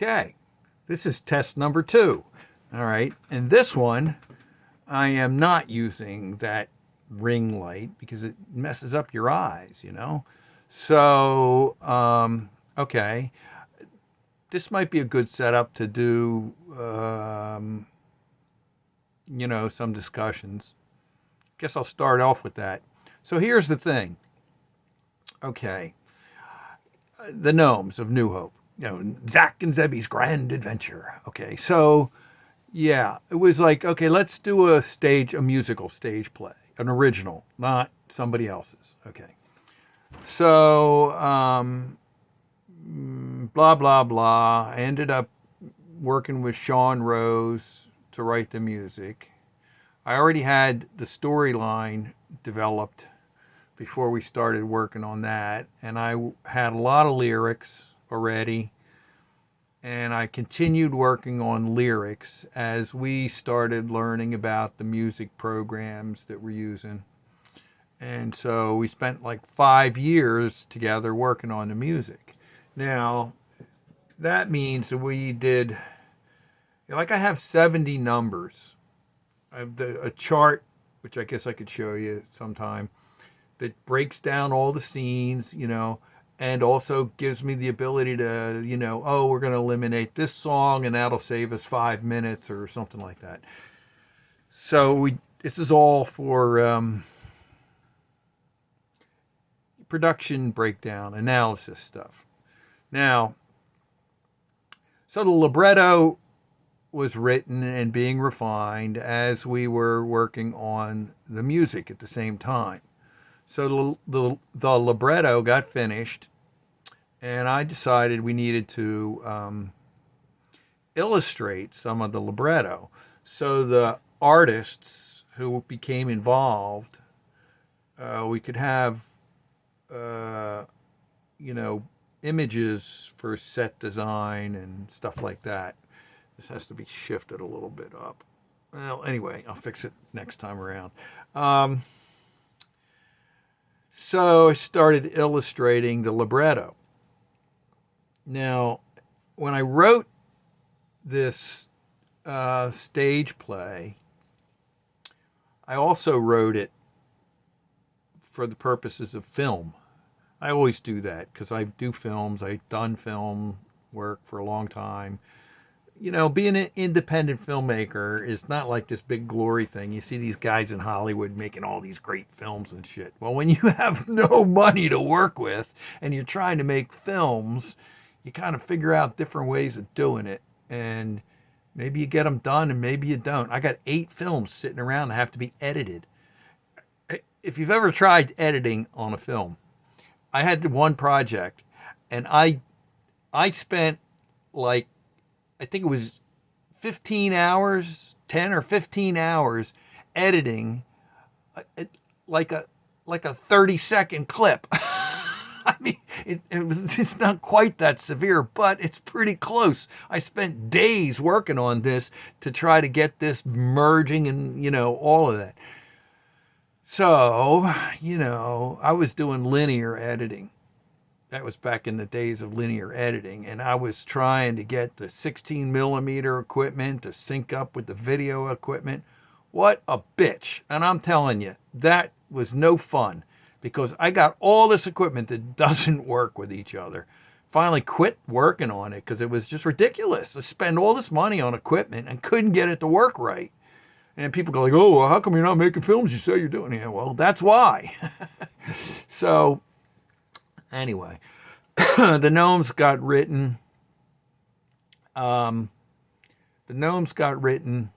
Okay, this is test number 2. All right, and this one, I am not using that ring light because it messes up your eyes, you know? So, okay, this might be a good setup to do, some discussions. Guess I'll start off with that. So here's the thing. Okay, the Gnomes of New Hope. Zach and Zebby's grand adventure. Okay, so yeah, it was like, okay, let's do a musical stage play, an original, not somebody else's. Okay, so blah blah blah. I ended up working with Sean Rose to write the music. I already had the storyline developed before we started working on that, and I had a lot of lyrics already, and I continued working on lyrics as we started learning about the music programs that we're using. And so we spent like 5 years together working on the music. Now, that means that we did, like, I have 70 numbers. I have a chart, which I guess I could show you sometime, that breaks down all the scenes, and also gives me the ability to, oh, we're going to eliminate this song and that'll save us 5 minutes or something like that. So this is all for production breakdown, analysis stuff. Now, so the libretto was written and being refined as we were working on the music at the same time. So the libretto got finished, and I decided we needed to illustrate some of the libretto. So the artists who became involved, we could have, images for set design and stuff like that. This has to be shifted a little bit up. Well, anyway, I'll fix it next time around. So I started illustrating the libretto. Now, when I wrote this stage play, I also wrote it for the purposes of film. I always do that because I do films. I've done film work for a long time. Being an independent filmmaker is not like this big glory thing. You see these guys in Hollywood making all these great films and shit. Well, when you have no money to work with and you're trying to make films, you kind of figure out different ways of doing it. And maybe you get them done and maybe you don't. I got 8 films sitting around that have to be edited. If you've ever tried editing on a film, I had one project and I spent like, I think it was 15 hours, 10 or 15 hours editing like a 30-second clip. I mean, it's not quite that severe, but it's pretty close. I spent days working on this to try to get this merging and, all of that. So, I was doing linear editing. That was back in the days of linear editing, and I was trying to get the 16 millimeter equipment to sync up with the video equipment. What a bitch. And I'm telling you, that was no fun because I got all this equipment that doesn't work with each other. Finally quit working on it because it was just ridiculous. I spend all this money on equipment and couldn't get it to work right. And people go like, oh, well, how come you're not making films you say you're doing? Yeah, well, that's why. So anyway, the Gnomes got written. The Gnomes got written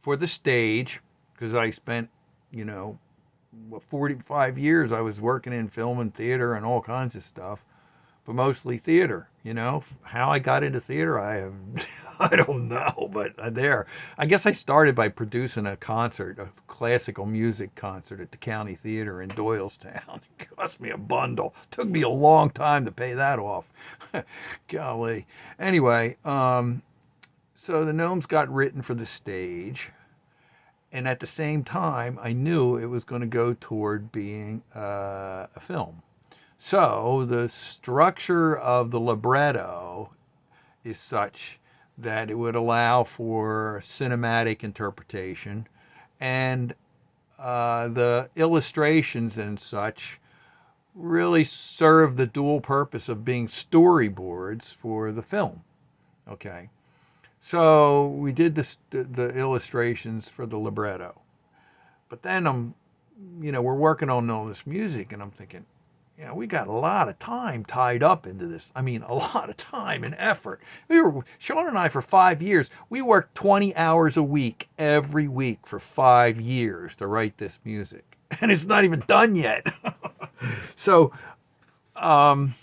for the stage because I spent, 45 years I was working in film and theater and all kinds of stuff, but mostly theater. How I got into theater, I don't know, but there. I guess I started by producing a concert, a classical music concert at the County Theater in Doylestown. It cost me a bundle. Took me a long time to pay that off. Golly. Anyway, so the Gnomes got written for the stage, and at the same time, I knew it was going to go toward being a film. So the structure of the libretto is such that it would allow for cinematic interpretation, and the illustrations and such really serve the dual purpose of being storyboards for the film. Okay, so we did the illustrations for the libretto, but then we're working on all this music, and I'm thinking, we got a lot of time tied up into this. I mean, a lot of time and effort. Sean and I, for 5 years, we worked 20 hours a week, every week for 5 years to write this music. And it's not even done yet. So, and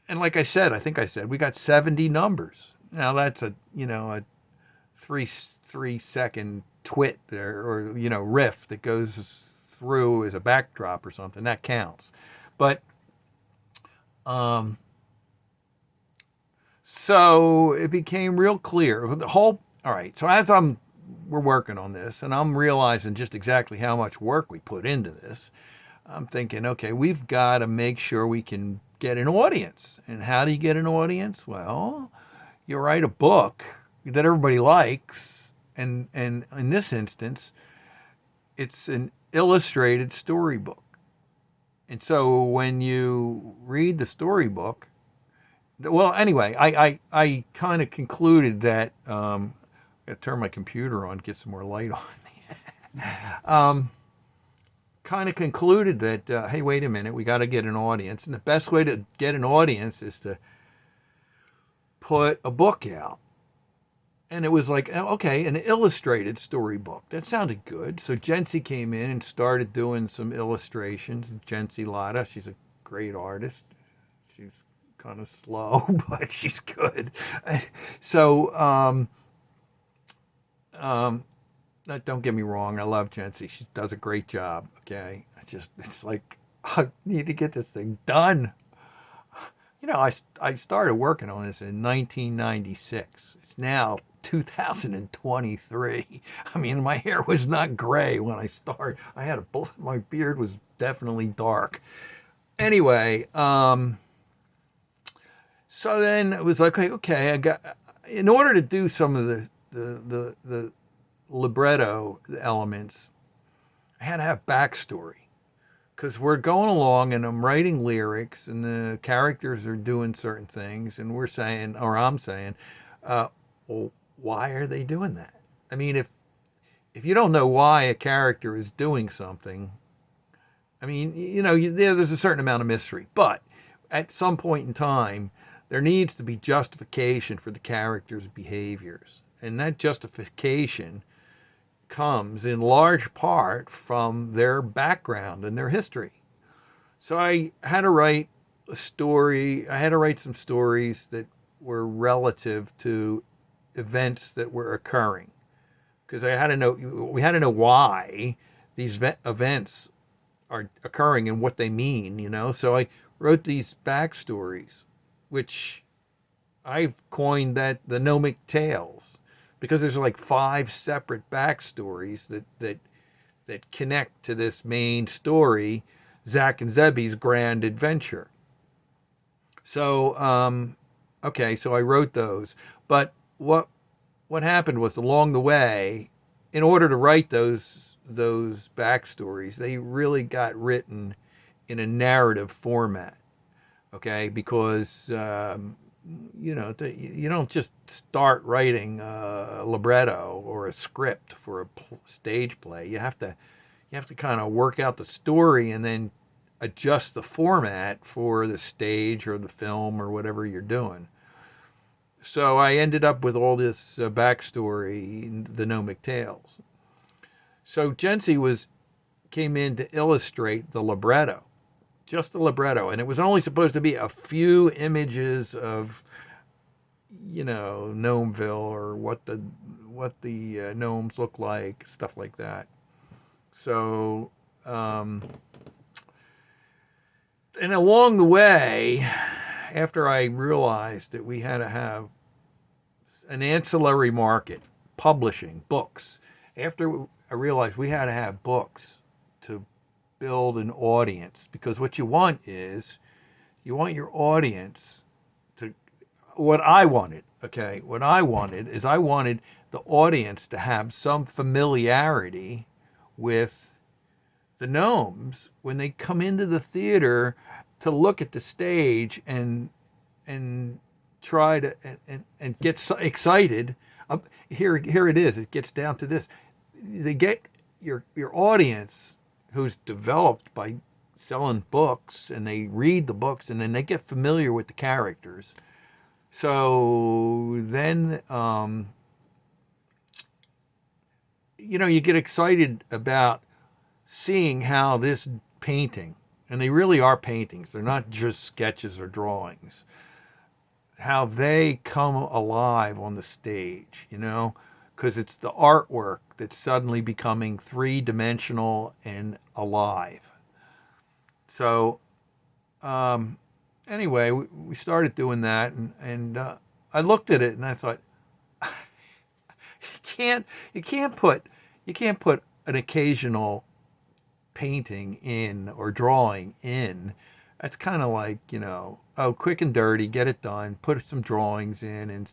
like I said, I think I said, we got 70 numbers. Now that's a 3 second twit there, or, riff that goes through as a backdrop or something. That counts. But so it became real clear. All right, so as we're working on this, and I'm realizing just exactly how much work we put into this, I'm thinking, okay, we've got to make sure we can get an audience. And how do you get an audience? Well, you write a book that everybody likes, and in this instance, it's an illustrated storybook. And so when you read the storybook, well, anyway, I kind of concluded that I gotta turn my computer on, get some more light on. Kind of concluded that hey, wait a minute, we got to get an audience, and the best way to get an audience is to put a book out. And it was like, okay, an illustrated storybook. That sounded good. So Jency came in and started doing some illustrations. Jency Latta, she's a great artist. She's kind of slow, but she's good. So, don't get me wrong, I love Jency. She does a great job, okay? It's like, I need to get this thing done. I started working on this in 1996. It's now 2023. I mean, my hair was not gray when I started. My beard was definitely dark. Anyway, so then it was like, okay, in order to do some of the libretto elements, I had to have backstory. Because we're going along and I'm writing lyrics and the characters are doing certain things, and we're saying, or I'm saying, well, why are they doing that? I mean, if you don't know why a character is doing something, I mean, there's a certain amount of mystery. But at some point in time, there needs to be justification for the character's behaviors. And that justification comes in large part from their background and their history. So I had to write a story. I had to write some stories that were relative to events that were occurring, because we had to know why these events are occurring and what they mean. So I wrote these backstories, which I've coined that the gnomic tales, because there's like 5 separate backstories that connect to this main story, Zach and Zebby's grand adventure. So okay, so I wrote those, but what happened was, along the way, in order to write those backstories, they really got written in a narrative format. Okay, because you don't just start writing a libretto or a script for a stage play. You have to kind of work out the story and then adjust the format for the stage or the film or whatever you're doing. So I ended up with all this backstory, the gnomic tales. So Jency came in to illustrate the libretto, just the libretto, and it was only supposed to be a few images of, Gnomeville, or what the gnomes look like, stuff like that. So, and along the way, after I realized that we had to have an ancillary market, publishing, books, after I realized we had to have books to build an audience, because what you want is, you want your audience to, what I wanted, okay, what I wanted is I wanted the audience to have some familiarity with the gnomes when they come into the theater to look at the stage and try to and get so excited. Here it is. It gets down to this. They get your audience who's developed by selling books, and they read the books, and then they get familiar with the characters. So then, you get excited about seeing how this painting, and they really are paintings, they're not just sketches or drawings, how they come alive on the stage, because it's the artwork that's suddenly becoming three-dimensional and alive. So, anyway, we started doing that, and I looked at it and I thought, you can't put an occasional painting in or drawing in. That's kind of like, oh, quick and dirty, get it done, put some drawings in and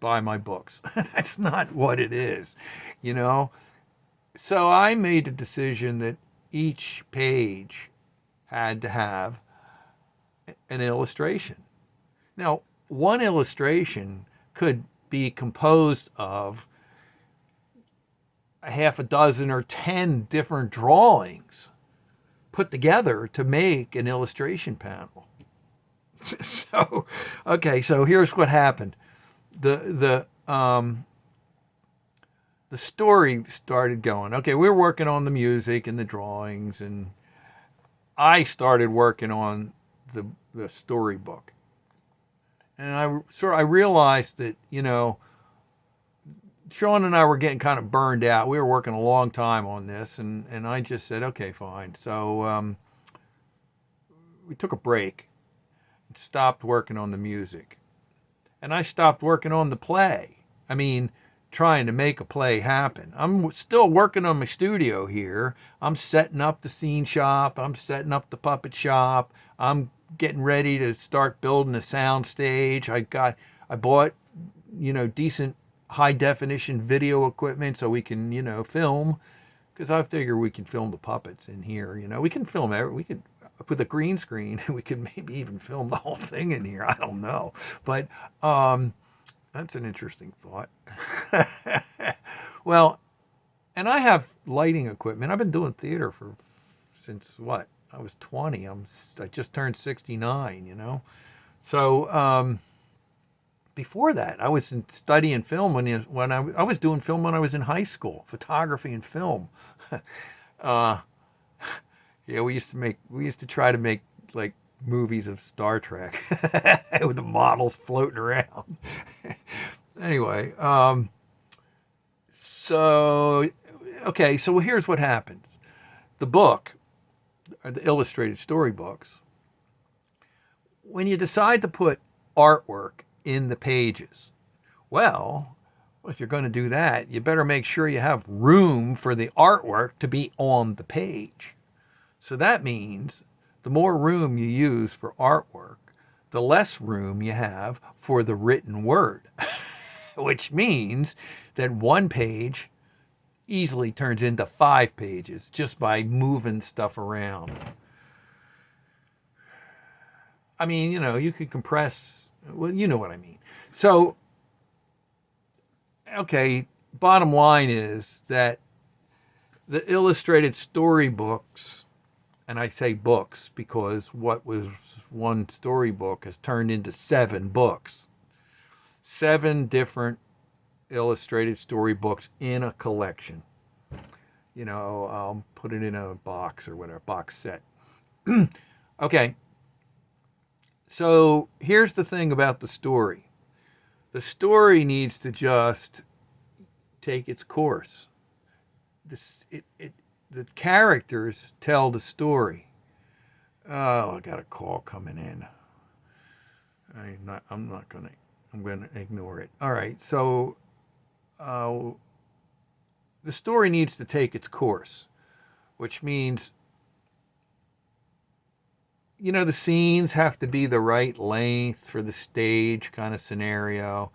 buy my books. That's not what it is, you know? So I made a decision that each page had to have an illustration. Now, one illustration could be composed of a half a dozen or 10 different drawings put together to make an illustration panel. So, okay, so here's what happened. The story started going. Okay, we were working on the music and the drawings, and I started working on the storybook. And I realized that, Sean and I were getting kind of burned out. We were working a long time on this, and I just said, okay, fine. So we took a break and stopped working on the music. And I stopped working on the play. I mean, trying to make a play happen. I'm still working on my studio here. I'm setting up the scene shop. I'm setting up the puppet shop. I'm getting ready to start building a sound stage. I bought, decent high definition video equipment so we can, film, because I figure we can film the puppets in here. We can film we could with a green screen. We could maybe even film the whole thing in here. I don't know, but that's an interesting thought. Well, and I have lighting equipment. I've been doing theater since what? I was 20. I just turned 69. So before that, I was studying film when I was doing film when I was in high school, photography and film. Yeah, we used to try to make like movies of Star Trek with the models floating around. Anyway, so okay, so here's what happens. The book, the illustrated storybooks, when you decide to put artwork in the pages, well, if you're going to do that, you better make sure you have room for the artwork to be on the page. So that means the more room you use for artwork, the less room you have for the written word, which means that one page easily turns into 5 pages just by moving stuff around. I mean, you could compress, well, you know what I mean. So, okay, bottom line is that the illustrated storybooks, and I say books because what was one storybook has turned into 7 books. 7 different illustrated storybooks in a collection. I'll put it in a box or whatever, box set. Okay. So here's the thing about the story. The story needs to just take its course. The characters tell the story. Oh, I got a call coming in. I'm going to ignore it. All right. So the story needs to take its course, which means the scenes have to be the right length for the stage kind of scenario.